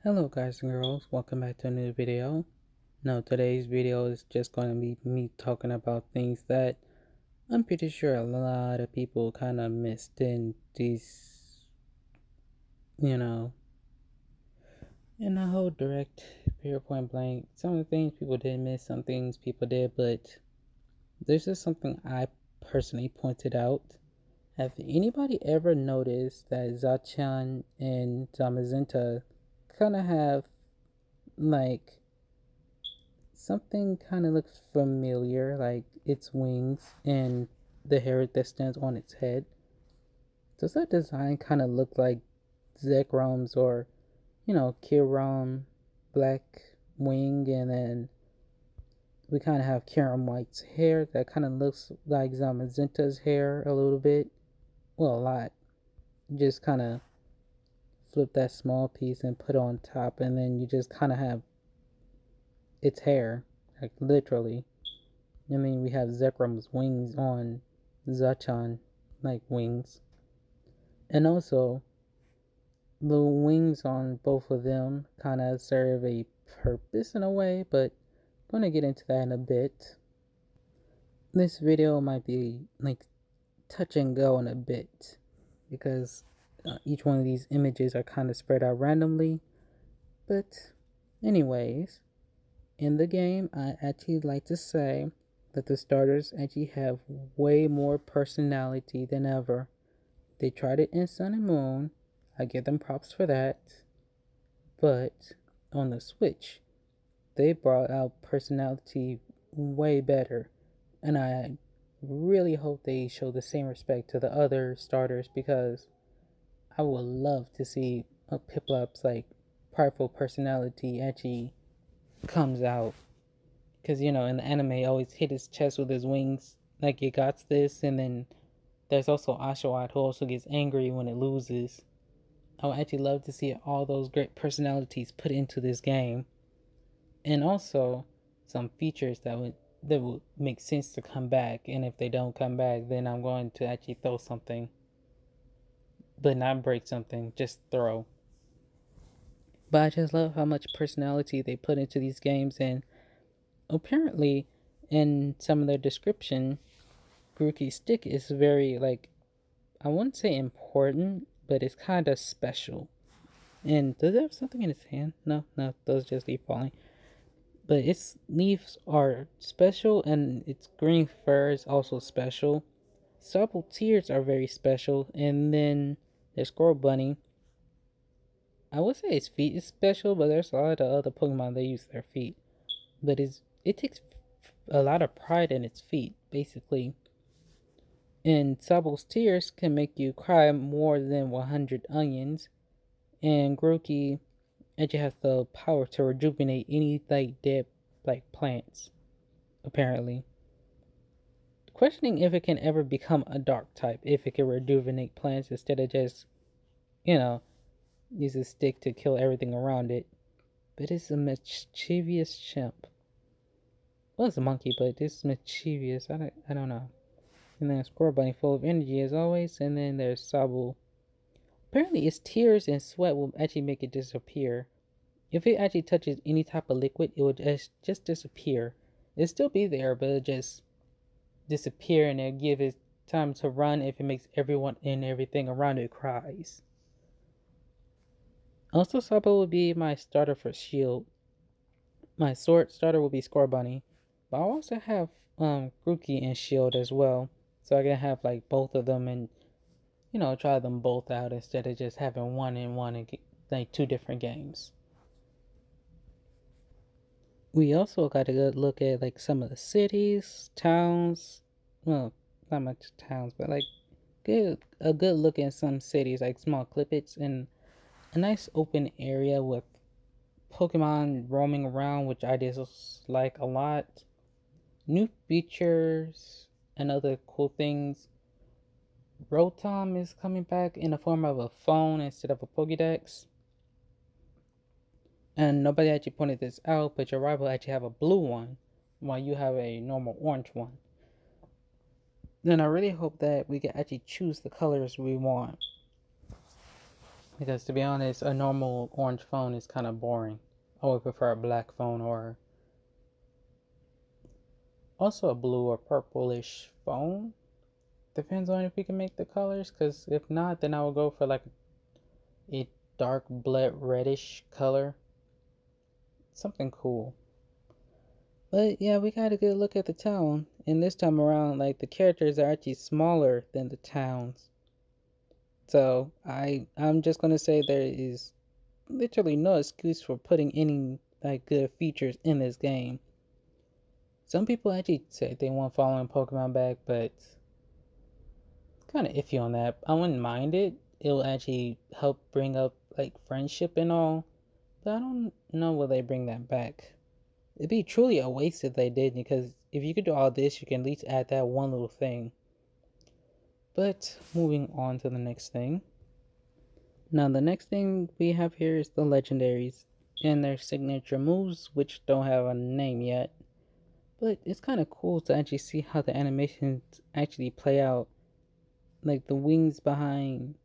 Hello guys and girls, welcome back to a new video. Now today's video is just going to be me talking about things that I'm pretty sure a lot of people kind of missed in these, you know, in the whole direct period point blank. Some of the things people did miss, some things people did, but there's just something I personally pointed out. Have anybody ever noticed that Zachan and Zamazenta kind of have like something kind of looks familiar, like its wings and the hair that stands on its head? Does that design kind of look like Zekrom's or, Kiram Black Wing? And then we kind of have Kiram White's hair that kind of looks like Zamazenta's hair a little bit. Well, a lot. Just kind of flip that small piece and put it on top, and then you just kind of have its hair, like literally. I mean, we have Zekrom's wings on Zachan, like wings. And also, the wings on both of them kind of serve a purpose in a way, but I'm going to get into that in a bit. This video might be like touch and go in a bit because each one of these images are kind of spread out randomly. But, anyways, in the game, I actually like to say that the starters actually have way more personality than ever. They tried it in Sun and Moon. I give them props for that. But on the Switch, they brought out personality way better. And I really hope they show the same respect to the other starters, because I would love to see a Piplop's like prideful personality actually comes out. Because, in the anime, he always hit his chest with his wings, like he got this. And then there's also Oshawott, who also gets angry when it loses. I would actually love to see all those great personalities put into this game. And also, some features that would make sense to come back. And if they don't come back, then I'm going to actually throw something. But not break something, just throw. But I just love how much personality they put into these games. And apparently, in some of their description, Grookey's stick is very, like, I wouldn't say important, but it's kind of special. And does it have something in its hand? No, those just leaf falling. But its leaves are special, and its green fur is also special. Supple tears are very special, and then there's Squirrel Bunny. I would say its feet is special, but there's a lot of other Pokemon that use their feet. But it takes a lot of pride in its feet, basically. And Sabble's tears can make you cry more than 100 onions. And Grookey actually has the power to rejuvenate any like dead like plants, apparently. Questioning if it can ever become a dark type, if it can rejuvenate plants instead of just, you know, use a stick to kill everything around it. But it's a mischievous chimp. Well, it's a monkey, but it's mischievous. I don't know. And then Squirrel Bunny, full of energy as always. And then there's Sable. Apparently, its tears and sweat will actually make it disappear. If it actually touches any type of liquid, it will just disappear. It'll still be there, but it'll just disappear, and it'll give it time to run if it makes everyone and everything around it cries. Also, Sabo will be my starter for Shield. My sword starter will be Squirrel Bunny. But I'll also have Grookey and Shield as well. So I can have like both of them and try them both out instead of just having one and one and like two different games. We also got a good look at like some of the cities, towns. Well, not much towns, but like a good look at some cities, like small clippets and a nice open area with Pokemon roaming around, which I just like a lot. New features and other cool things. Rotom is coming back in the form of a phone instead of a Pokédex. And nobody actually pointed this out, but your rival actually have a blue one, while you have a normal orange one. Then I really hope that we can actually choose the colors we want. Because to be honest, a normal orange phone is kind of boring. I would prefer a black phone or also a blue or purplish phone. Depends on if we can make the colors, because if not, then I will go for like a dark blood reddish color. Something cool. But yeah, we got a good look at the town. And this time around, like the characters are actually smaller than the towns. So I'm just gonna say there is literally no excuse for putting any like good features in this game. Some people actually say they want following Pokemon back, but kind of iffy on that. I wouldn't mind it. It'll actually help bring up like friendship and all, but I don't know will they bring that back. It'd be truly a waste if they did, because if you could do all this, you can at least add that one little thing. But moving on to the next thing. Now the next thing we have here is the legendaries and their signature moves, which don't have a name yet. But it's kind of cool to actually see how the animations actually play out. Like the wings behind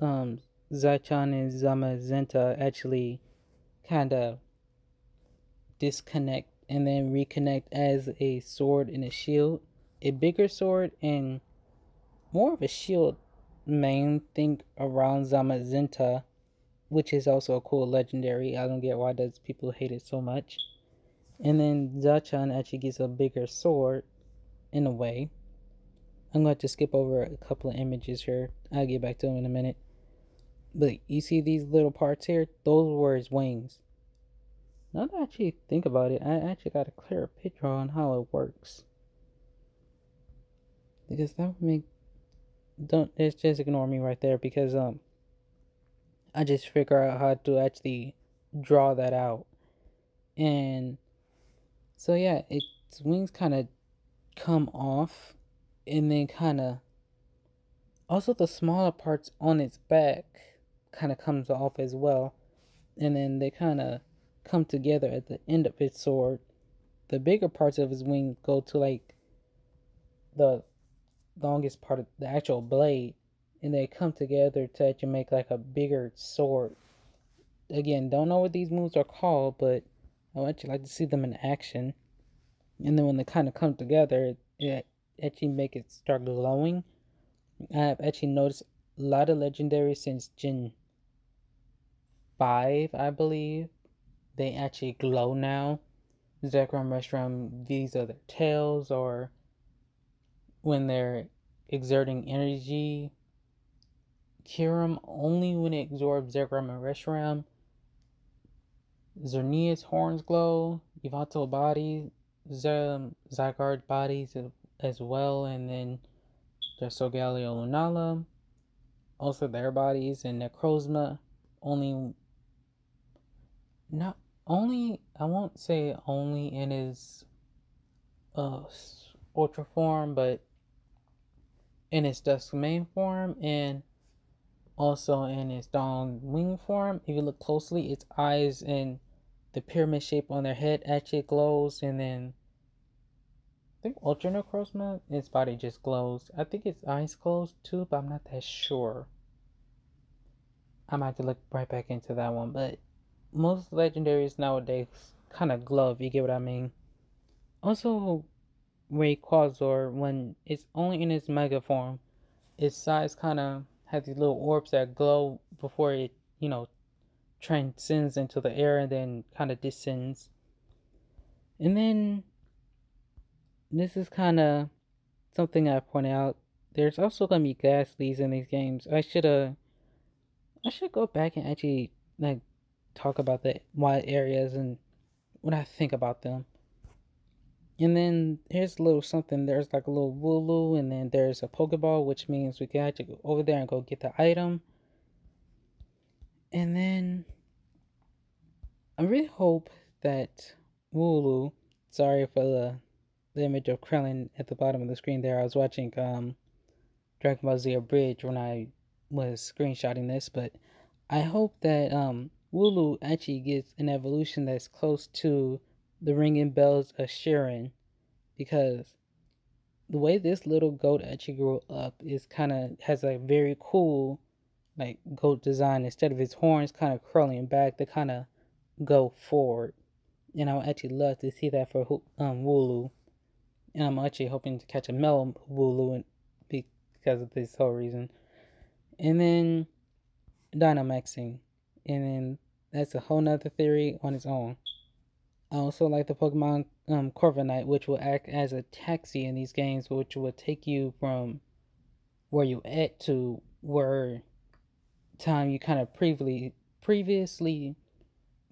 Zachan and Zamazenta actually kind of disconnect and then reconnect as a sword and a shield. A bigger sword and more of a shield main thing around Zamazenta, which is also a cool legendary. I don't get why does people hate it so much. And then Zachan actually gets a bigger sword in a way. I'm going to skip over a couple of images here. I'll get back to them in a minute. But you see these little parts here? Those were his wings. Now that I actually think about it, I actually got a clearer picture on how it works. Because that would make... just ignore me right there, because I just figure out how to actually draw that out. And so yeah, its wings kind of come off, and then kind of also the smaller parts on its back kind of comes off as well, and then they kind of come together at the end of its sword. The bigger parts of his wings go to like the longest part of the actual blade, and they come together to actually make like a bigger sword. Again, don't know what these moves are called, but I would actually like to see them in action. And then when they kind of come together, it actually make it start glowing. I've actually noticed a lot of legendaries since Gen 5, I believe. They actually glow now. Zekrom, Reshiram, these are their tails, or when they're exerting energy. Kyurem only when it absorbs Zekrom and Reshiram. Xerneas horns glow. Yveltal body, Zygarde bodies as well, and then there's Solgaleo Lunala. Also their bodies, and Necrozma only not only I won't say only in his ultra form, but in its dusk main form, and also in its dawn wing form. If you look closely, its eyes and the pyramid shape on their head actually glows, and then I think Ultra Necrozma, its body just glows. I think its eyes glows too, but I'm not that sure. I might have to look right back into that one, but most legendaries nowadays kind of glow, if you get what I mean. Also, Rayquaza, when it's only in its mega form, its size kind of has these little orbs that glow before it, transcends into the air and then kind of descends. And then this is kind of something I point out. There's also gonna be Ghastlies in these games. I should go back and actually like talk about the wide areas and what I think about them. And then here's a little something. There's like a little Wooloo, and then there's a Pokeball, which means we can actually go over there and go get the item. And then I really hope that Wooloo, sorry for the image of Krillin at the bottom of the screen there. I was watching Dragon Ball Z Abridged when I was screenshotting this, but I hope that Wooloo actually gets an evolution that's close to the ringing bells of Sharon, because the way this little goat actually grew up is kind of has a very cool like goat design. Instead of his horns kind of curling back, they kind of go forward. And I would actually love to see that for Wooloo. And I'm actually hoping to catch a male Wooloo because of this whole reason. And then Dynamaxing. And then that's a whole nother theory on its own. I also like the Pokemon Corviknight, which will act as a taxi in these games, which will take you from where you at to where time you kind of previously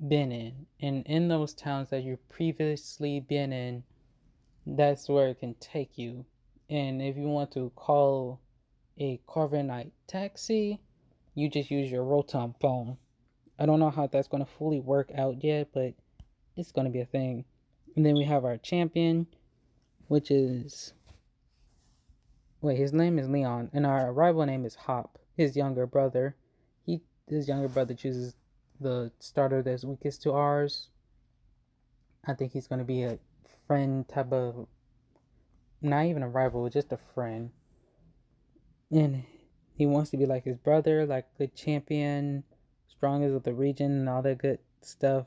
been in. And in those towns that you've previously been in, that's where it can take you. And if you want to call a Corviknight taxi, you just use your Rotom phone. I don't know how that's going to fully work out yet, but it's going to be a thing. And then we have our champion, which is... Wait, his name is Leon, and our rival name is Hop, his younger brother. His younger brother chooses the starter that's weakest to ours. I think he's going to be a friend type of... Not even a rival, just a friend. And he wants to be like his brother, like good champion, strongest of the region, and all that good stuff.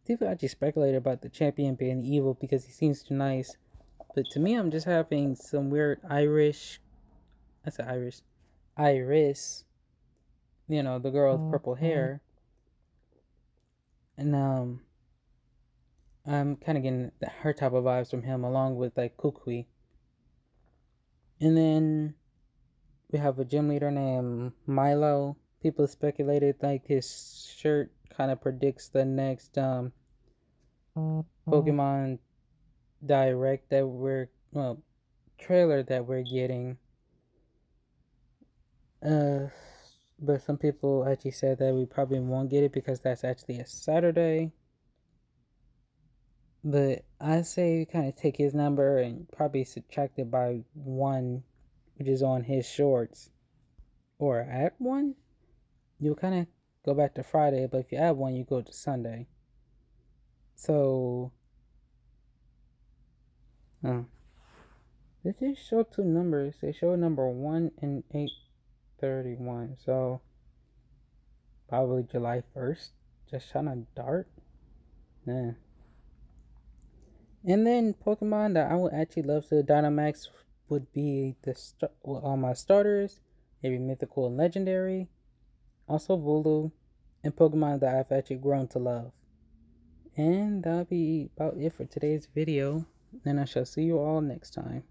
People actually speculated about the champion being evil because he seems too nice. But to me, I'm just having some weird Irish... I said Irish. Iris. You know, the girl with purple hair. And I'm kind of getting her type of vibes from him, along with like Kukui. And then we have a gym leader named Milo. People speculated like his shirt kind of predicts the next Pokemon Direct that trailer that we're getting. But some people actually said that we probably won't get it because that's actually a Saturday. But I say we kind of take his number and probably subtract it by 1, which is on his shorts. Or add 1, you kind of go back to Friday, but if you add 1, you go to Sunday. So, they just show 2 numbers. They show number 1 and 8/31. So, probably July 1st. Just trying to dart. Yeah. And then Pokemon that I would actually love to Dynamax would be all my starters, maybe mythical and legendary, also Wooloo, and Pokemon that I've actually grown to love. And that'll be about it for today's video, and I shall see you all next time.